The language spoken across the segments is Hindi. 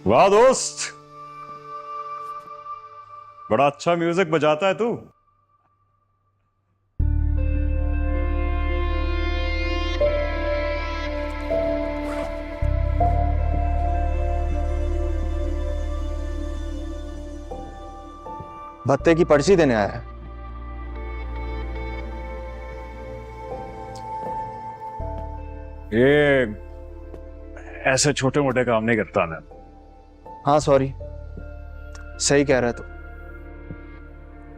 वाह दोस्त, बड़ा अच्छा म्यूजिक बजाता है तू। भत्ते की पर्ची देने आया है। ये ऐसे छोटे मोटे काम नहीं करता मैं। हाँ सॉरी, सही कह रहा है तू,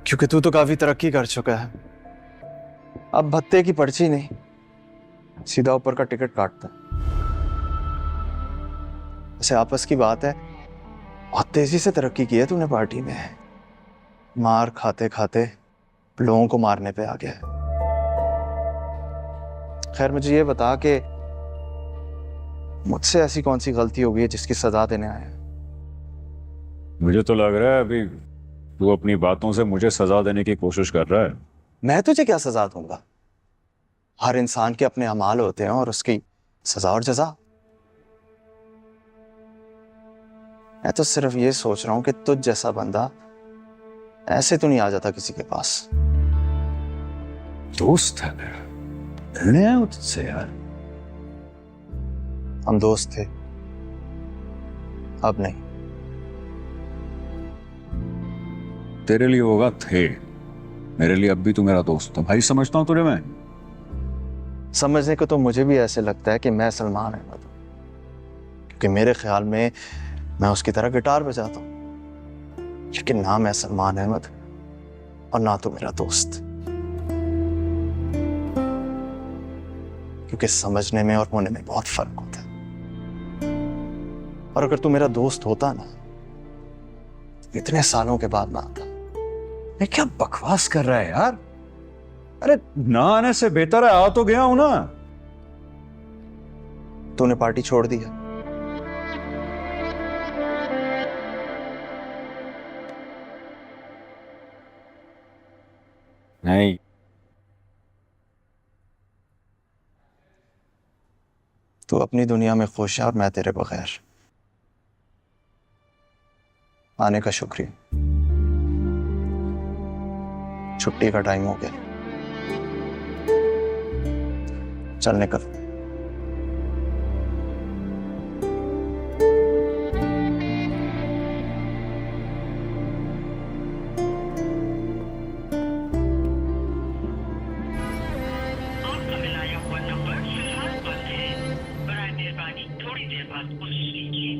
क्योंकि तू तो काफी तरक्की कर चुका है। अब भत्ते की पर्ची नहीं, सीधा ऊपर का टिकट काटता है। वैसे आपस की बात है, बहुत तेजी से तरक्की की है तूने पार्टी में। मार खाते खाते लोगों को मारने पे आ गया है। खैर मुझे ये बता कि मुझसे ऐसी कौन सी गलती हो गई है जिसकी सजा देने आया है? मुझे तो लग रहा है अभी तू अपनी बातों से मुझे सजा देने की कोशिश कर रहा है। मैं तुझे क्या सजा दूंगा? हर इंसान के अपने अमाल होते हैं और उसकी सजा और जजा। मैं तो सिर्फ ये सोच रहा हूं कि तुझ जैसा बंदा ऐसे तो नहीं आ जाता किसी के पास। दोस्त है मेरा, मिलने आया हूं तुझसे यार। हम दोस्त थे, अब नहीं। तेरे लिए होगा थे, मेरे लिए अब भी तू मेरा दोस्त है भाई, समझता हूं तुझे मैं। समझने को तो मुझे भी ऐसे लगता है कि मैं सलमान अहमद हूं, क्योंकि मेरे ख्याल में मैं उसकी तरह गिटार बजाता हूं। लेकिन ना मैं सलमान अहमद और ना तो मेरा दोस्त, क्योंकि समझने में और होने में बहुत फर्क होता है। और अगर तू मेरा दोस्त होता ना, इतने सालों के बाद ना आता। ये क्या बकवास कर रहा है यार? अरे ना आने से बेहतर है आ तो गया हूं ना। तूने पार्टी छोड़ दी है। नहीं, तू अपनी दुनिया में खुश है और मैं तेरे बगैर। आने का शुक्रिया। छुट्टी का टाइम हो गया, चल निकल। आपका मिलाया हुआ नंबर फिलहाल बंद है। बराए मेहरबानी थोड़ी देर बाद कोशिश कीजिए।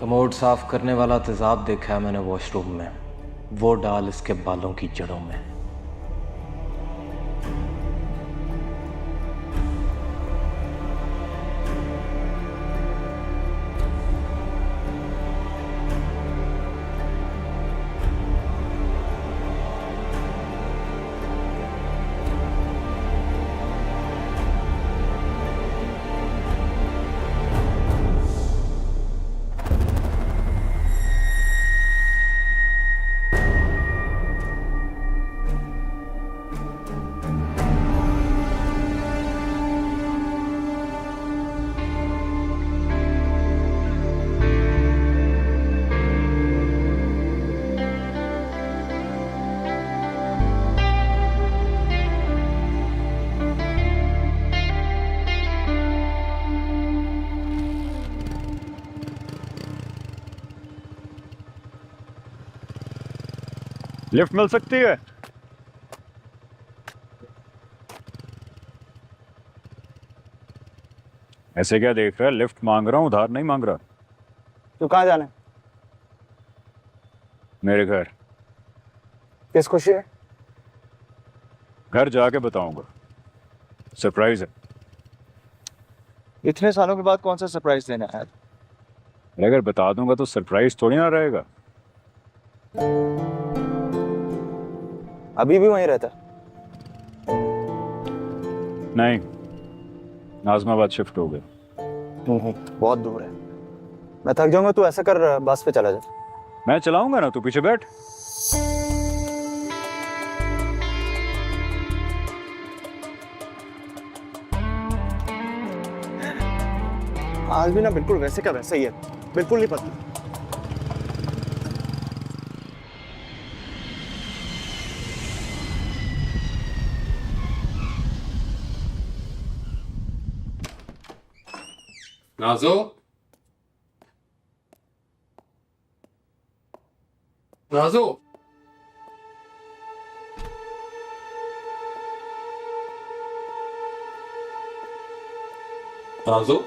कमोड साफ करने वाला तेजाब देखा है मैंने वॉशरूम में, वो डाल इसके बालों की जड़ों में। लिफ्ट मिल सकती है? ऐसे क्या देख रहा है? लिफ्ट मांग रहा हूं, उधार नहीं मांग रहा। तू कहाँ जाना है? मेरे घर। किस खुशी है? घर जाके बताऊंगा, सरप्राइज है। इतने सालों के बाद कौन सा सरप्राइज देना है? अगर बता दूंगा तो सरप्राइज थोड़ी ना रहेगा। अभी भी वहीं रहता? नहीं, नाजमाबाद शिफ्ट हो गए। बहुत दूर है, मैं थक जाऊंगा। तू ऐसा कर, बस पे चला जा। मैं चलाऊंगा ना, तू पीछे बैठ। आज भी ना बिल्कुल वैसे का वैसा ही है, बिल्कुल नहीं पता। नाजो, नाजो, नाजो।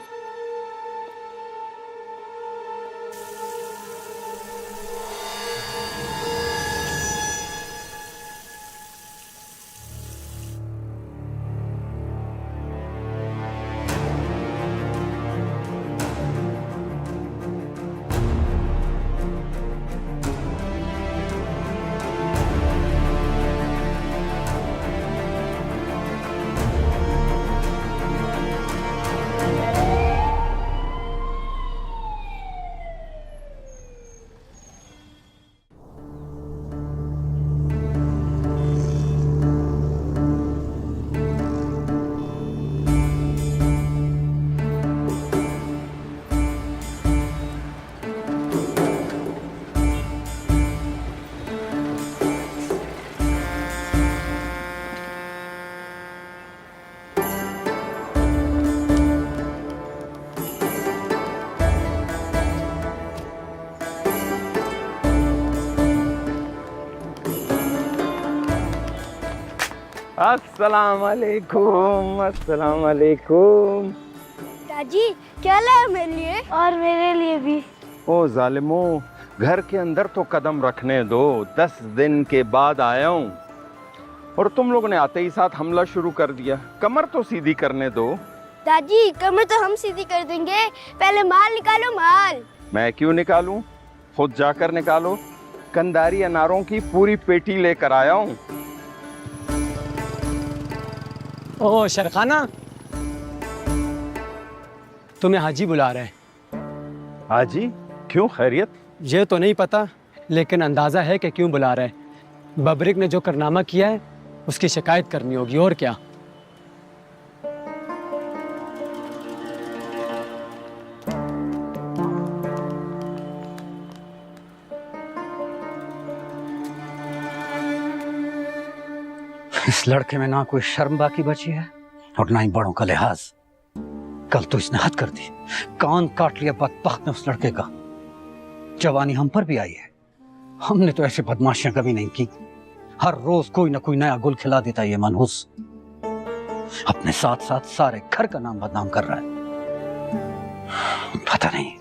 अस्सलाम वालेकुम, अस्सलाम वालेकुम। दादी क्या लाया मेरे लिए? और मेरे लिए भी। ओ जालिमो, घर के अंदर तो कदम रखने दो। 10 दिन के बाद आया हूँ और तुम लोगों ने आते ही साथ हमला शुरू कर दिया। कमर तो सीधी करने दो। दादी कमर तो हम सीधी कर देंगे, पहले माल निकालो माल। मैं क्यों निकालूं? खुद जाकर निकालो। कंदारी अनारों की पूरी पेटी लेकर आया हूँ। ओ शरखाना, तुम्हें हाजी बुला रहे हैं। हाजी? क्यों, खैरियत? ये तो नहीं पता, लेकिन अंदाजा है कि क्यों बुला रहे हैं। बबरिक ने जो कारनामा किया है उसकी शिकायत करनी होगी, और क्या। इस लड़के में ना कोई शर्म बाकी बची है और ना ही बड़ों का लिहाज। कल तो इसने हद कर दी, कान काट लिया बदबख्त ने उस लड़के का। जवानी हम पर भी आई है, हमने तो ऐसी बदमाशियां कभी नहीं की। हर रोज कोई ना कोई नया गुल खिला देता ये मनहूस। अपने साथ साथ सारे घर का नाम बदनाम कर रहा है। पता नहीं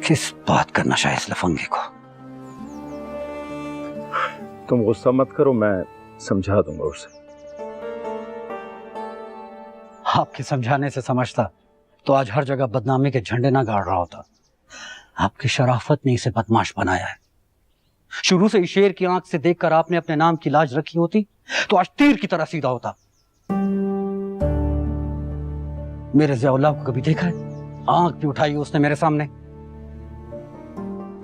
किस बात का नशा है इस लफंगे को। तुम गुस्सा मत करो, मैं समझा दूंगा उसे। आपके समझाने से समझता तो आज हर जगह बदनामी के झंडे ना गाड़ रहा होता। आपकी शराफत ने इसे बदमाश बनाया है। शुरू से शेर की आंख से देखकर आपने अपने नाम की लाज रखी होती तो आज तीर की तरह सीधा होता। मेरे ज़ियाउल्लाह को कभी देखा है? आंख भी उठाई उसने मेरे सामने।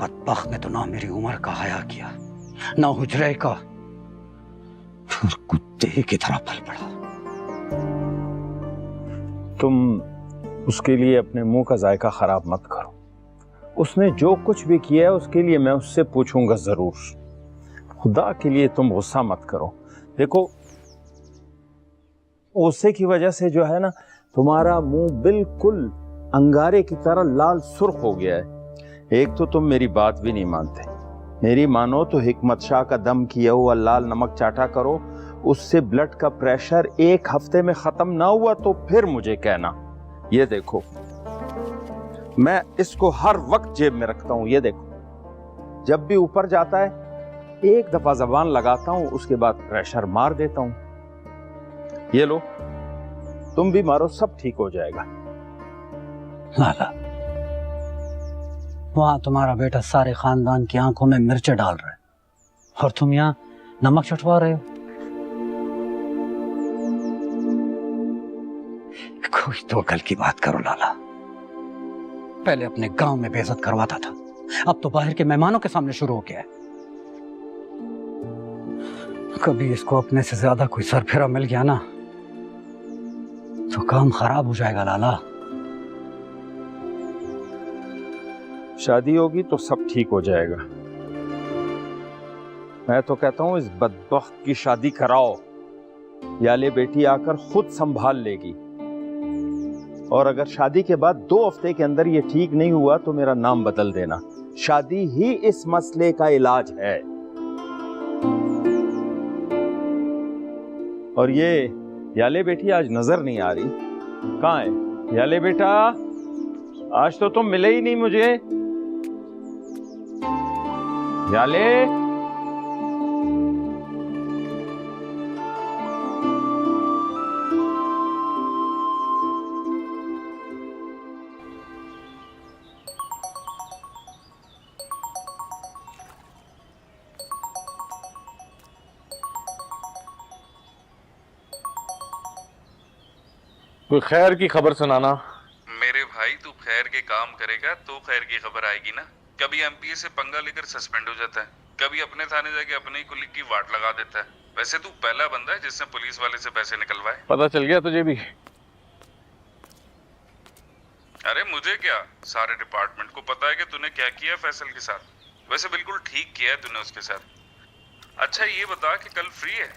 बदबख्त ने तो ना मेरी उम्र का हया किया, ना हुजरे का, फिर कुत्ते की तरह पल पड़ा। तुम उसके लिए अपने मुंह का जायका खराब मत करो। उसने जो कुछ भी किया है उसके लिए मैं उससे पूछूंगा जरूर। खुदा के लिए तुम गुस्सा मत करो। देखो, गुस्से की वजह से जो है ना, तुम्हारा मुंह बिल्कुल अंगारे की तरह लाल सुर्ख हो गया है। एक तो तुम मेरी बात भी नहीं मानते, मेरी मानो तो हिकमत शाह का दम किया हुआ लाल नमक चाटा करो, उससे ब्लड का प्रेशर 1 हफ्ते में खत्म ना हुआ तो फिर मुझे कहना। ये देखो, मैं इसको हर वक्त जेब में रखता हूं। ये देखो, जब भी ऊपर जाता है 1 दफा जबान लगाता हूं, उसके बाद प्रेशर मार देता हूं। ये लो, तुम भी मारो, सब ठीक हो जाएगा। लाला, वहां तुम्हारा बेटा सारे खानदान की आंखों में मिर्च डाल रहा है और तुम यहाँ नमक चटवा रहे हो। कोई तो कल की बात करो लाला। पहले अपने गांव में बेइज्जत करवाता था, अब तो बाहर के मेहमानों के सामने शुरू हो गया है। कभी इसको अपने से ज्यादा कोई सरफिरा मिल गया ना तो काम खराब हो जाएगा लाला। शादी होगी तो सब ठीक हो जाएगा। मैं तो कहता हूं इस बदबख्त की शादी कराओ, याले बेटी आकर खुद संभाल लेगी। और अगर शादी के बाद 2 हफ्ते के अंदर ये ठीक नहीं हुआ तो मेरा नाम बदल देना। शादी ही इस मसले का इलाज है। और ये याले बेटी आज नजर नहीं आ रही, कहाँ है याले बेटा? आज तो तुम मिले ही नहीं मुझे। याले, कोई खैर की खबर सुनाना। मेरे भाई, तू खैर के काम करेगा तो खैर की खबर आएगी ना। कभी एमपीए से पंगा लेकर सस्पेंड हो जाता है, कभी अपने थाने जाके अपने ही कुलीग की वाट लगा देता है। वैसे तू पहला बंदा है जिसने पुलिस वाले से पैसे निकलवाए। पता चल गया तुझे भी? अरे मुझे क्या, सारे डिपार्टमेंट को पता है कि तूने क्या किया फैसल के साथ। वैसे बिल्कुल ठीक किया है तूने उसके साथ। अच्छा ये बता कि कल फ्री है?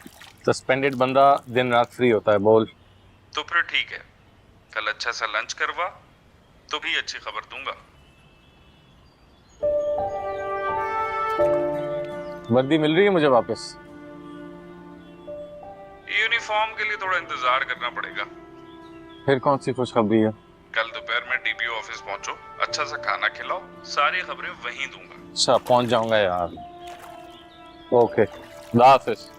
सस्पेंडेड बंदा दिन रात फ्री होता है। बोल। तो फिर ठीक है, कल अच्छा सा लंच करवा तो भी अच्छी खबर दूंगा। वर्दी मिल रही है मुझे वापस? यूनिफॉर्म के लिए थोड़ा इंतजार करना पड़ेगा। फिर कौन सी खुशखबरी है? कल दोपहर में डीपीओ ऑफिस पहुंचो, अच्छा सा खाना खिलाओ, सारी खबरें वहीं दूंगा। अच्छा, पहुंच जाऊंगा यार। ओके, खुदा हाफिज।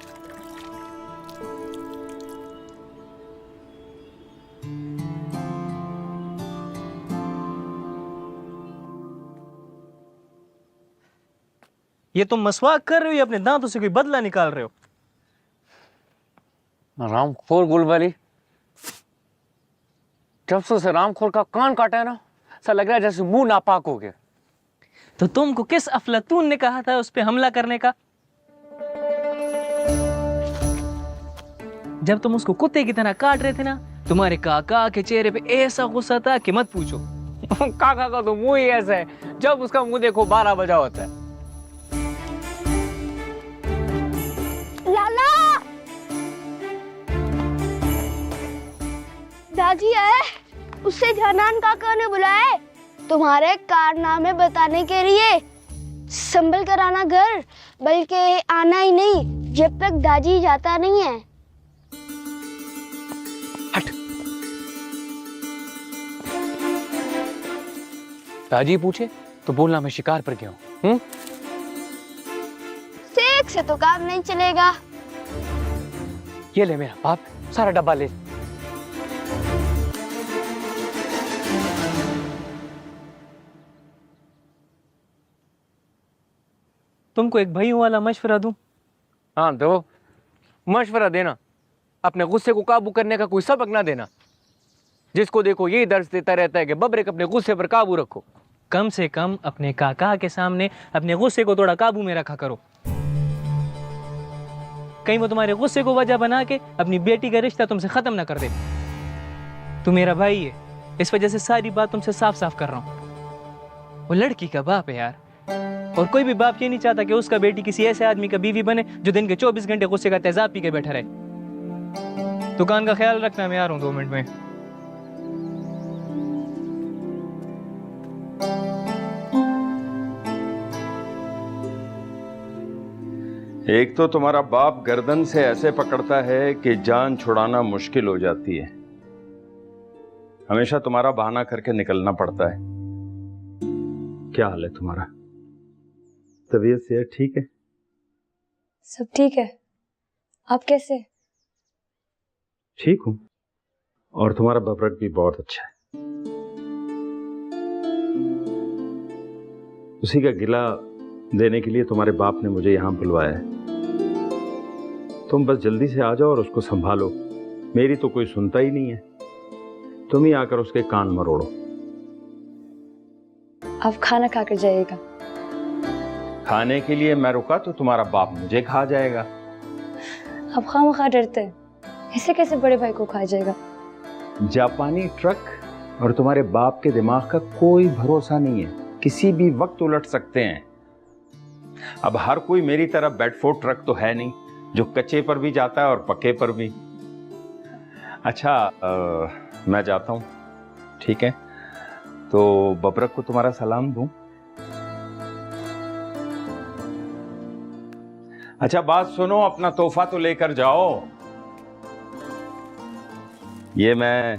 ये तुम मसवाक कर रहे हो या अपने दांतों से कोई बदला निकाल रहे हो? रामखोर गुलवाली, जब से उसे रामखोर का कान काटा है ना, ऐसा लग रहा है जैसे मुंह नापाक हो गया। तो तुमको किस अफलातून ने कहा था उस पे हमला करने का? जब तुम उसको कुत्ते की तरह काट रहे थे ना, तुम्हारे काका के चेहरे पे ऐसा गुस्सा था कि मत पूछो। काका का तो मुंह ही ऐसा है, जब उसका मुंह देखो 12 बजा होता है। लाला, दादी आए, उससे जनान काका ने बुलाए तुम्हारे कारनामे बताने के लिए। संभल कर आना घर, बल्कि आना ही नहीं जब तक दादी जाता नहीं है। हट। दादी पूछे तो बोलना मैं शिकार पर गया हूं। सेक से तो काम नहीं चलेगा। ये ले मेरा बाप, सारा डब्बा ले। तुमको एक भाइयों वाला मशवरा दूं? हाँ दो। मशवरा देना, अपने गुस्से को काबू करने का कोई सबक ना देना। जिसको देखो यही दर्ज देता रहता है कि बबरेक अपने गुस्से पर काबू रखो। कम से कम अपने काका के सामने अपने गुस्से को थोड़ा काबू में रखा करो। कहीं वो तुम्हारे गुस्से को वजह बना के अपनी बेटी का रिश्ता तुमसे खत्म ना कर दे। तू मेरा भाई है, इस वजह से सारी बात तुमसे साफ साफ कर रहा हूं। वो लड़की का बाप है यार, और कोई भी बाप ये नहीं चाहता कि उसका बेटी किसी ऐसे आदमी का बीवी बने जो दिन के 24 घंटे गुस्से का तेजाब पी के बैठा रहे। दुकान का ख्याल रखना, मैं आ रहा हूं 2 मिनट में। एक तो तुम्हारा बाप गर्दन से ऐसे पकड़ता है कि जान छुड़ाना मुश्किल हो जाती है। हमेशा तुम्हारा बहाना करके निकलना पड़ता है। क्या हाल है तुम्हारा? तबीयत सेहत ठीक है? सब ठीक है। आप कैसे? ठीक हूं। और तुम्हारा बबरक भी बहुत अच्छा है। उसी का गिला देने के लिए तुम्हारे बाप ने मुझे यहां बुलवाया है। तुम बस जल्दी से आ जाओ और उसको संभालो। मेरी तो कोई सुनता ही नहीं है। तुम ही आकर उसके कान मरोड़ो। आप खाना खाकर जाइएगा। खाने के लिए मैं रुका तो तुम्हारा बाप मुझे खा जाएगा। आप खामखा डरते हैं। ऐसे कैसे बड़े भाई को खा जाएगा? जापानी ट्रक और तुम्हारे बाप के दिमाग का कोई भरोसा नहीं है। किसी भी वक्त उलट सकते हैं। अब हर कोई मेरी तरह बेडफोर्ड ट्रक तो है नहीं जो कच्चे पर भी जाता है और पक्के पर भी। अच्छा मैं जाता हूं, ठीक है? तो बबरक को तुम्हारा सलाम दूं। अच्छा बात सुनो, अपना तोहफा तो लेकर जाओ। ये मैं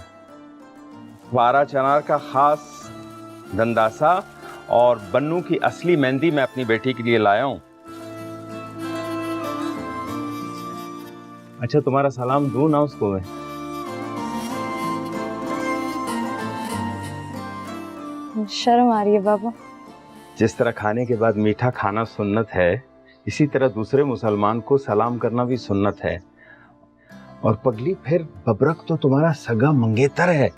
वारा चनार का खास गंदासा और बन्नू की असली मेहंदी मैं अपनी बेटी के लिए लाया हूं। अच्छा तुम्हारा सलाम दूं ना उसको मैं? शर्म आ रही है बाबा। जिस तरह खाने के बाद मीठा खाना सुन्नत है, इसी तरह दूसरे मुसलमान को सलाम करना भी सुन्नत है। और पगली फिर बबरक तो तुम्हारा सगा मंगेतर है।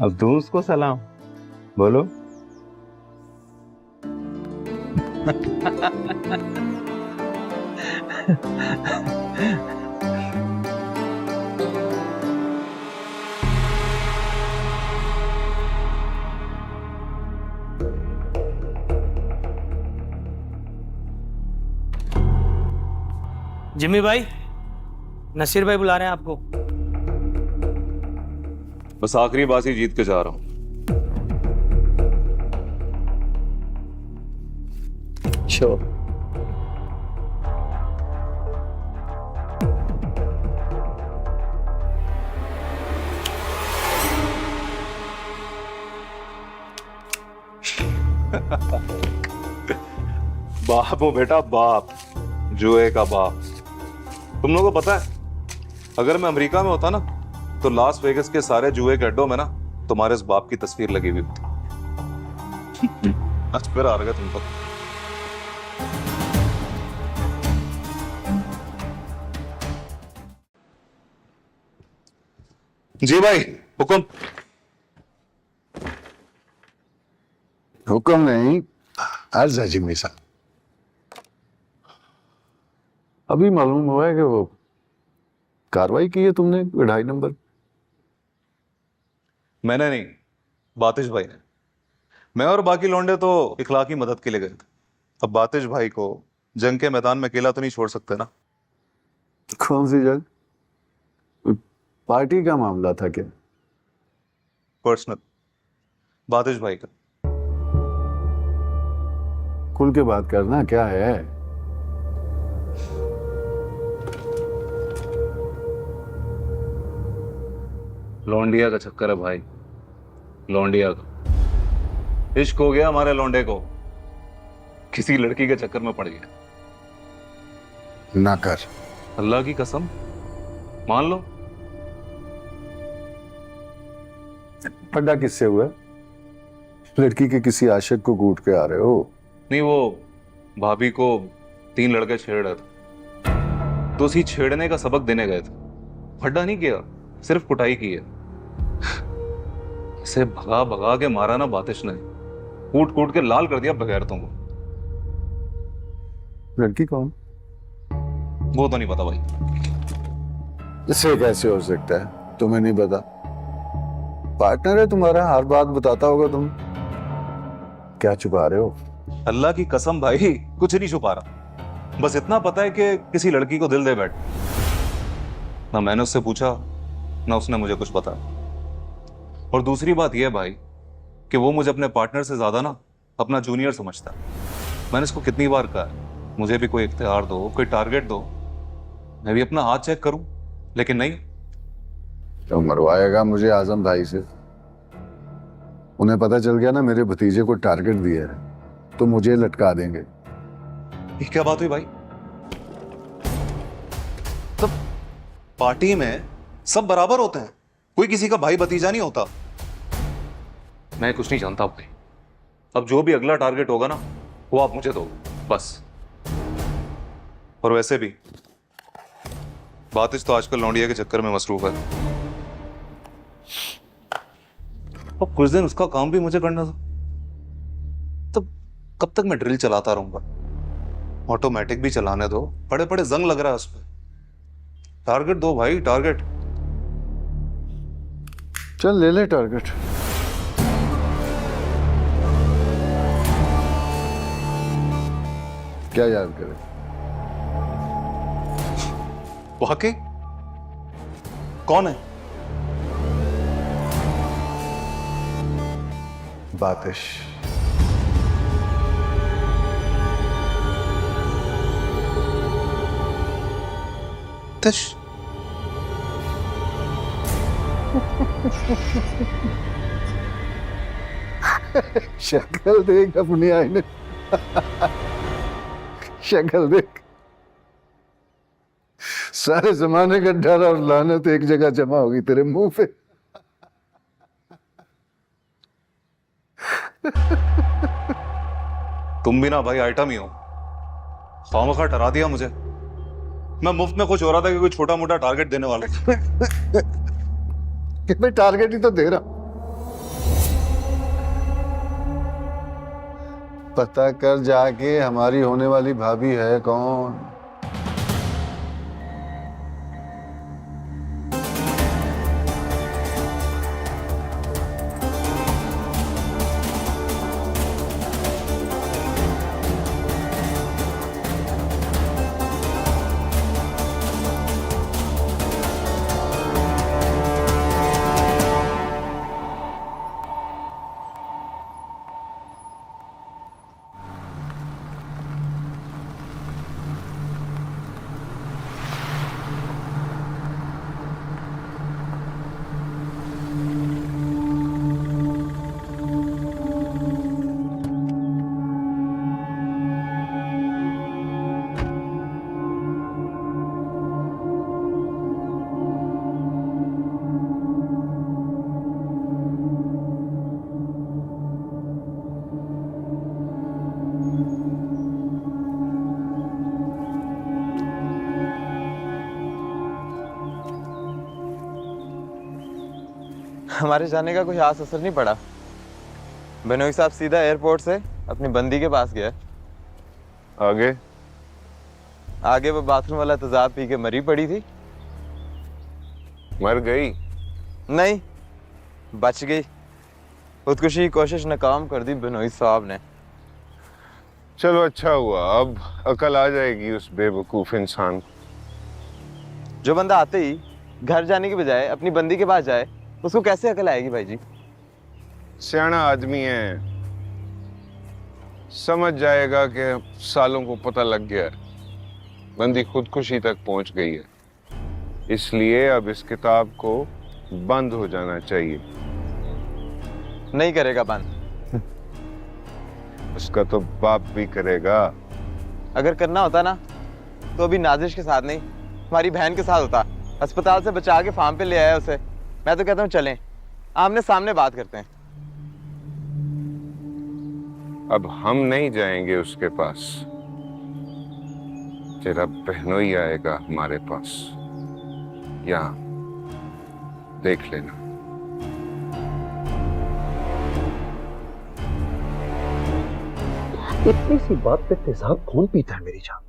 अब दूं उसको सलाम, बोलो। जिम्मी भाई, नसीर भाई बुला रहे हैं आपको। बस आखिरी बाजी जीत के जा रहा हूं। श्योर। बाप हो बेटा, बाप, जुए का बाप। तुम लोगों को पता है, अगर मैं अमेरिका में होता ना तो लास वेगस के सारे जुए के अड्डों में ना तुम्हारे इस बाप की तस्वीर लगी हुई होती। आज फिर आ गए तुम तो। जी भाई, हुक्म। हुक्म नहीं, अर्ज है जिम्मी साहब। अभी मालूम हुआ है कि वो कार्रवाई की है तुमने 2.5 नंबर। मैंने नहीं, बातिश भाई ने। मैं और बाकी लौंडे तो इखलाकी मदद के लिए गए थे। अब बातिश भाई को जंग के मैदान में अकेला तो नहीं छोड़ सकते ना। कौन सी जंग? पार्टी का मामला था क्या? पर्सनल, बातिश भाई का। खुल के बात करना, क्या है? लौंडिया का चक्कर है भाई, लौंडिया का। इश्क हो गया हमारे लौंडे को, किसी लड़की के चक्कर में पड़ गया। ना कर। अल्लाह की कसम, मान लो। पड्डा किससे हुआ? लड़की के किसी आशिक को कूट के आ रहे हो? नहीं, वो भाभी को 3 लड़के छेड़ रहे थे तो उसी छेड़ने का सबक देने गए थे। फड्डा नहीं किया, सिर्फ कुटाई की है। इसे भगा भगा के मारा ना बातिश ने, कूट कूट के लाल कर दिया बगैरतों को। लड़की कौन? वो तो नहीं पता भाई। इससे कैसे हो सकता है, तुम्हें नहीं पता? पार्टनर है तुम्हारा, हर बात बताता होगा। तुम क्या छुपा रहे हो? अल्लाह की कसम भाई, कुछ नहीं छुपा रहा। बस इतना पता है कि किसी लड़की को दिल दे बैठ। ना मैंने उससे पूछा, ना उसने मुझे कुछ बताया। और दूसरी बात यह है भाई कि वो मुझे अपने पार्टनर से ज्यादा ना अपना जूनियर समझता है। मैंने इसको कितनी बार कहा है मुझे भी कोई इख्तियार दो, कोई टारगेट दो, मैं भी अपना हाथ चेक करूं। लेकिन नहीं। तो मरवाएगा मुझे आजम भाई से। उन्हें पता चल गया ना मेरे भतीजे को टारगेट दिया है तो मुझे लटका देंगे। ये क्या बात हुई भाई? तो पार्टी में सब बराबर होते हैं, कोई किसी का भाई भतीजा नहीं होता। मैं कुछ नहीं जानता भाई। अब जो भी अगला टारगेट होगा ना, वो आप मुझे दो बस। और वैसे भी बातिश तो आजकल लौंडिया के चक्कर में मसरूफ है। अब कुछ दिन उसका काम भी मुझे करना था, तो कब तक मैं ड्रिल चलाता रहूंगा? ऑटोमेटिक भी चलाने दो, बड़े बड़े जंग लग रहा है उस पर। टारगेट दो भाई, टारगेट। चल ले ले टारगेट। क्या याद करे? वाकई कौन है? बातिश। तश। शक्ल देख अपनी आईने। शक्ल देख। सारे जमाने का डर और लानत एक जगह जमा होगी तेरे मुंह पे। तुम भी ना भाई आइटम ही हो। खामखा डरा दिया मुझे। मैं मुफ्त में कुछ हो रहा था कि कोई छोटा मोटा टारगेट देने वाला। कि मैं टारगेट ही तो दे रहा हूं। पता कर जाके हमारी होने वाली भाभी है कौन। हमारे जाने का कोई खास असर नहीं पड़ा। बेनोई साहब सीधा एयरपोर्ट से अपनी बंदी के पास गया। आगे आगे वो बाथरूम वाला तेजाब पी के मरी पड़ी थी। मर गई? नहीं, बच गई। खुदकुशी की कोशिश नाकाम कर दी बेनोई साहब ने। चलो अच्छा हुआ, अब अकल आ जाएगी उस बेवकूफ इंसान को। जो बंदा आते ही घर जाने के बजाय अपनी बंदी के पास जाए, उसको कैसे अकल आएगी भाई जी? सियाना आदमी है, समझ जाएगा कि सालों को पता लग गया है बंदी खुदकुशी तक पहुंच गई है, इसलिए अब इस किताब को बंद हो जाना चाहिए। नहीं करेगा बंद। उसका तो बाप भी करेगा। अगर करना होता ना तो अभी नाजिश के साथ नहीं, हमारी बहन के साथ होता। अस्पताल से बचा के फार्म पे ले आया उसे। मैं तो कहता हूँ चलें, आमने सामने बात करते हैं। अब हम नहीं जाएंगे उसके पास, तेरा बहनोई आएगा हमारे पास। यहाँ देख लेना। इतनी सी बात पे तेजाब कौन पीता है मेरी जान?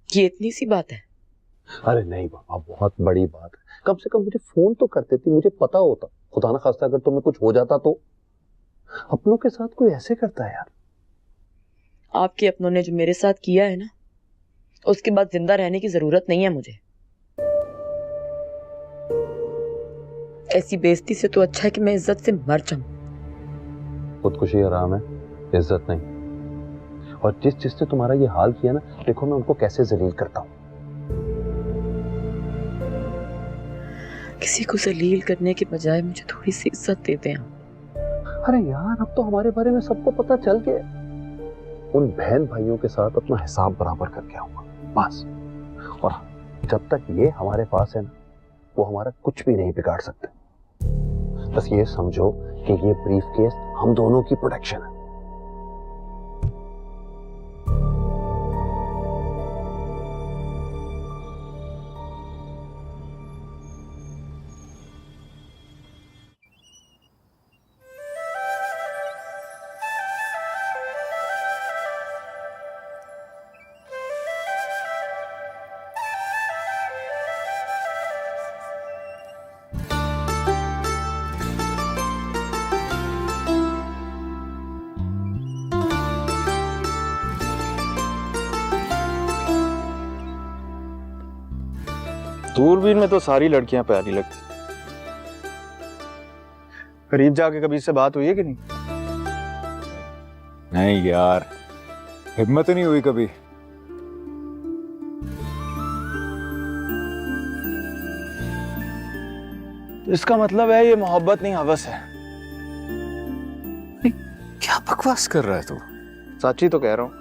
ये इतनी सी बात है? अरे नहीं बाबा, बहुत बड़ी बात है। कम से कम मुझे फोन तो कर देती, मुझे पता होता। खुदा ना खास्ता अगर तुम्हें कुछ हो जाता तो। अपनों के साथ कोई ऐसे करता है यार? आपके अपनों ने जो मेरे साथ किया है ना, उसके बाद जिंदा रहने की जरूरत नहीं है मुझे। ऐसी बेइज्जती से तो अच्छा है कि मैं इज्जत से मर जाऊं। खुदकुशी हराम है, इज्जत नहीं। और जिसने तुम्हारा ये हाल किया ना, देखो मैं उनको कैसे जलील करता हूँ। किसी को जलील करने के बजाय मुझे थोड़ी सी इज्जत देते हैं। अरे यार, अब तो हमारे बारे में सबको पता चल गया। उन बहन भाइयों के साथ अपना हिसाब बराबर करके आऊंगा बस। और जब तक ये हमारे पास है ना, वो हमारा कुछ भी नहीं बिगाड़ सकते। बस ये समझो कि ये ब्रीफ केस हम दोनों की प्रोटेक्शन है। दूरबीन में तो सारी लड़कियां प्यारी लगती। करीब जाके कभी इससे बात हुई है कि नहीं? नहीं यार, हिम्मत ही नहीं हुई कभी। तो इसका मतलब है ये मोहब्बत नहीं, हवस है। क्या बकवास कर रहा है तू? सच्ची तो कह रहा हूं।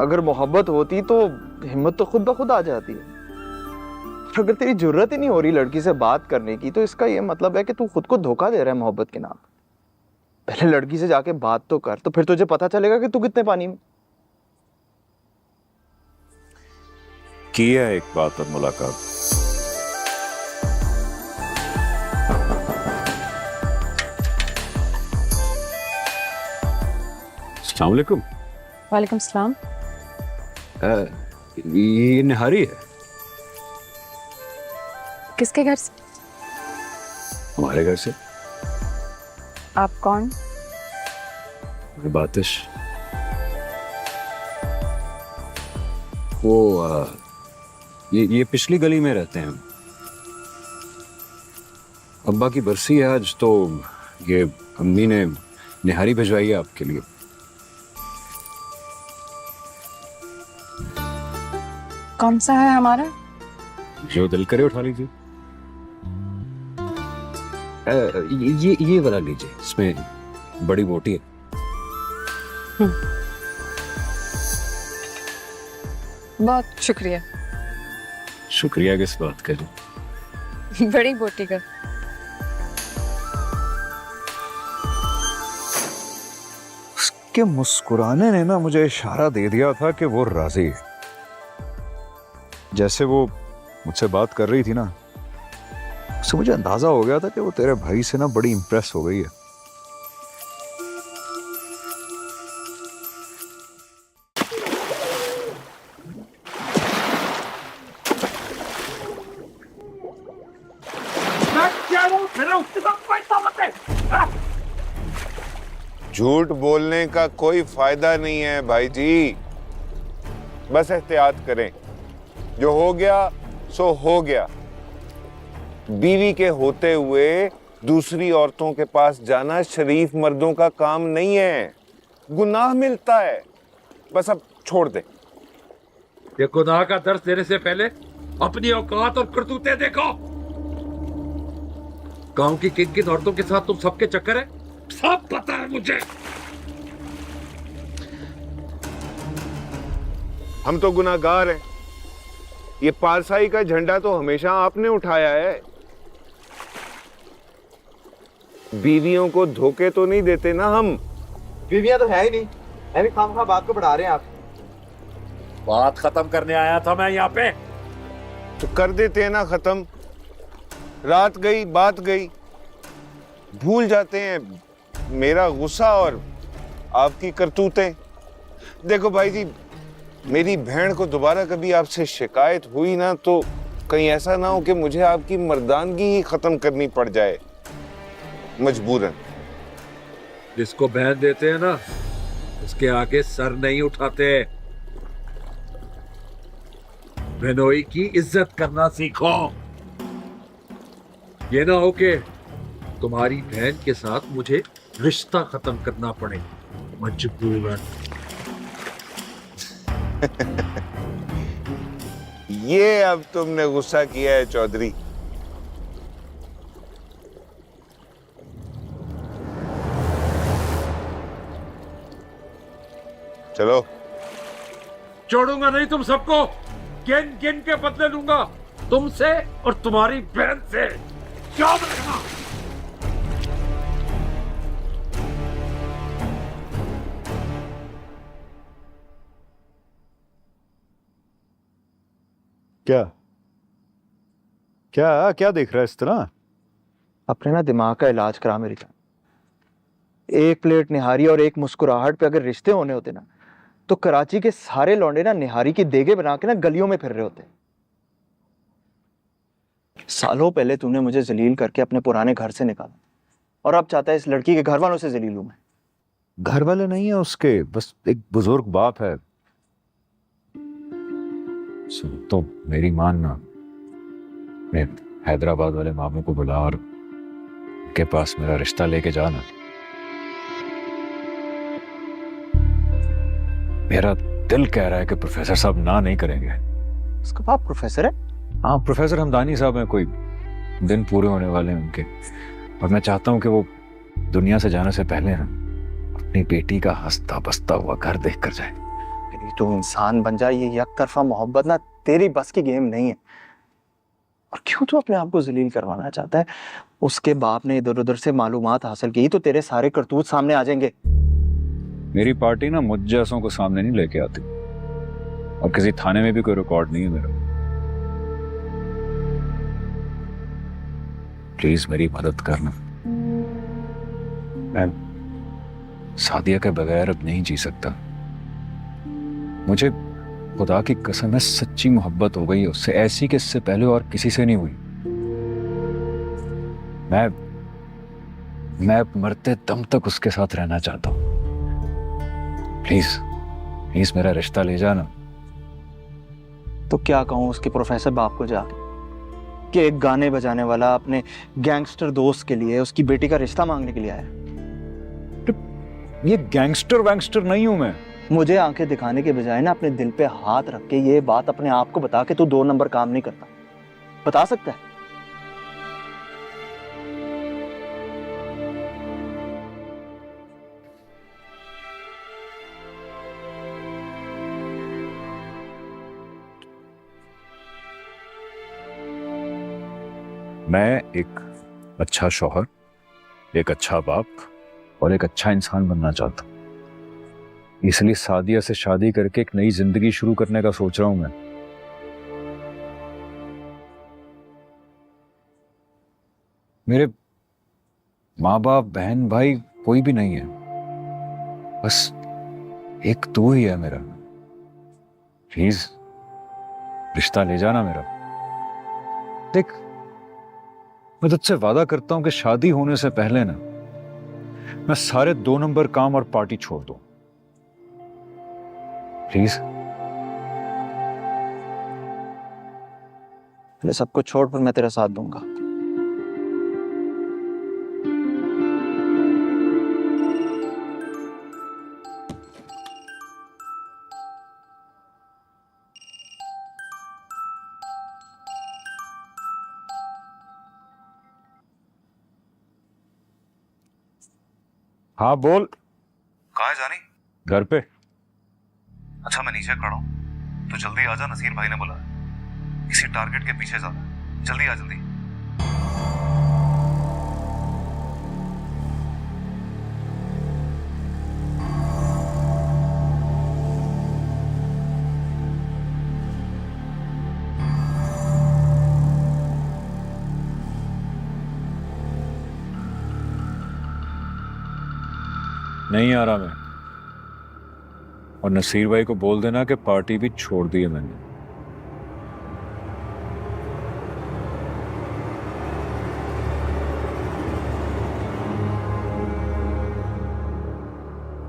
अगर मोहब्बत होती तो हिम्मत तो खुद ब खुद आ जाती है। अगर तेरी जरूरत ही नहीं हो रही लड़की से बात करने की, तो इसका ये मतलब है कि तू खुद को धोखा दे रहा है मोहब्बत के नाम। पहले लड़की से जाके बात तो कर, तो फिर तुझे पता चलेगा कि तू कितने पानी में। किया एक बात और मुलाकात। अस्सलाम वालेकुम। वालेकुम सलाम। ये निहारी है? किसके घर से? हमारे घर से। आप कौन? बातिश। वो ये पिछली गली में रहते हैं। अब्बा की बरसी है आज, तो ये अम्मी ने निहारी भिजवाई है आपके लिए। कौन सा है हमारा? जो दिल करे उठा लीजिए। ये वाला लीजिए, इसमें बड़ी मोटी है। बहुत शुक्रिया। शुक्रिया किस बात का? बड़ी बोटी का। उसके मुस्कुराने ने ना मुझे इशारा दे दिया था कि वो राजी है। जैसे वो मुझसे बात कर रही थी ना, उससे मुझे अंदाजा हो गया था कि वो तेरे भाई से ना बड़ी इंप्रेस हो गई है। झूठ बोलने का कोई फायदा नहीं है भाई जी। बस एहतियात करें। जो हो गया सो हो गया। बीवी के होते हुए दूसरी औरतों के पास जाना शरीफ मर्दों का काम नहीं है, गुनाह मिलता है। बस अब छोड़ दे। ये गुनाह का दर्द देने से पहले अपनी औकात और करतूतें देखो। गांव की किन किन औरतों के साथ तुम सबके चक्कर है, सब पता है मुझे। हम तो गुनाहगार हैं। ये पारसाई का झंडा तो हमेशा आपने उठाया है। बीवियों को धोखे तो नहीं देते ना हम? बीवियां तो है ही नहीं, मैं भी खामखा बात को बढ़ा रहे हैं आप। बात खत्म करने आया था मैं यहाँ पे। तो कर देते हैं ना खत्म। रात गई बात गई, भूल जाते हैं मेरा गुस्सा और आपकी करतूतें। देखो भाई जी, मेरी बहन को दोबारा कभी आपसे शिकायत हुई ना, तो कहीं ऐसा ना हो कि मुझे आपकी मर्दानगी ही खत्म करनी पड़ जाए मजबूरन। जिसको बहन देते हैं ना, उसके आगे सर नहीं उठाते। बहनोई की इज्जत करना सीखो। ये ना हो कि तुम्हारी बहन के साथ मुझे रिश्ता खत्म करना पड़े मजबूरन। ये अब तुमने गुस्सा किया है चौधरी। चलो। छोड़ूंगा नहीं तुम सबको, गिन गिन के बदले लूंगा, तुमसे और तुम्हारी बहन से। याद रखना। क्या क्या क्या देख रहा है इस तरह? अपने ना दिमाग का इलाज करा मेरी जान। एक प्लेट निहारी और एक मुस्कुराहट पे अगर रिश्ते होने होते ना, तो कराची के सारे लौंडे ना निहारी की देगे बना के ना गलियों में फिर रहे होते। सालों पहले तूने मुझे जलील करके अपने पुराने घर से निकाला, और अब चाहता है इस लड़की के घर वालों से जलील हूं मैं। घर वाले नहीं है उसके, बस एक बुजुर्ग बाप है। सुन तो मेरी मानना, मैं हैदराबाद वाले मामू को बुला और के पास मेरा रिश्ता लेके जाना। मेरा दिल कह रहा है कि प्रोफेसर साहब ना नहीं करेंगे। उसका बाप प्रोफेसर है? हाँ, प्रोफेसर हमदानी साहब हैं, कोई दिन पूरे होने वाले हैं उनके, और मैं चाहता हूँ कि वो दुनिया से जाने से पहले अपनी बेटी का हंसता बसता हुआ घर देख कर जाए। तू इंसान बन जाए, ये एक तरफा मोहब्बत ना तेरी बस की गेम नहीं है। और क्यों तू अपने आप को जलील करवाना चाहता है? उसके बाप ने इधर उधर से मालूमात हासिल की तो तेरे सारे करतूत सामने आ जाएंगे। मेरी पार्टी ना मुझ जैसों को सामने नहीं लेके आती, और किसी थाने में भी कोई रिकॉर्ड नहीं है मेरा। प्लीज मेरी मदद करना। मैं सादिया के बगैर अब नहीं जी सकता। मुझे खुदा की कसम है, सच्ची मोहब्बत हो गई उससे, ऐसी कि इससे पहले और किसी से नहीं हुई। मैं मरते दम तक उसके साथ रहना चाहता हूं। प्लीज प्लीज मेरा रिश्ता ले जाना। तो क्या कहूं उसके प्रोफेसर बाप को जाके कि एक गाने बजाने वाला अपने गैंगस्टर दोस्त के लिए उसकी बेटी का रिश्ता मांगने के लिए आया? ये गैंगस्टर वैंगस्टर नहीं हूं मैं। मुझे आंखें दिखाने के बजाय ना अपने दिल पे हाथ रख के ये बात अपने आप को बता कि तू 2 नंबर काम नहीं करता। बता सकता है? मैं एक अच्छा शौहर, एक अच्छा बाप और एक अच्छा इंसान बनना चाहता हूं। इसलिए सादिया से शादी करके एक नई जिंदगी शुरू करने का सोच रहा हूं मैं। मेरे माँ बाप बहन भाई कोई भी नहीं है, बस एक तू ही है मेरा। प्लीज रिश्ता ले जाना मेरा। देख, मैं तुझसे वादा करता हूं कि शादी होने से पहले ना मैं सारे 2 नंबर काम और पार्टी छोड़ दूं। प्लीज। सब कुछ छोड़ पर मैं तेरा साथ दूंगा। हाँ बोल। कहाँ है जानी? घर पे। अच्छा मैं नीचे खड़ा हूँ, तो जल्दी आजा, नसीर भाई ने बोला है। किसी टारगेट के पीछे जाना, जल्दी आ जल्दी। नहीं आ रहा मैं, और नसीर भाई को बोल देना कि पार्टी भी छोड़ दी है मैंने।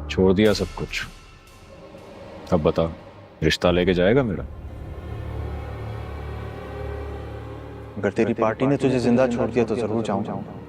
छोड़ दिया सब कुछ। अब बता, रिश्ता लेके जाएगा मेरा? अगर तेरी पार्टी ने तुझे जिंदा छोड़ दिया तो जरूर जाऊंगा।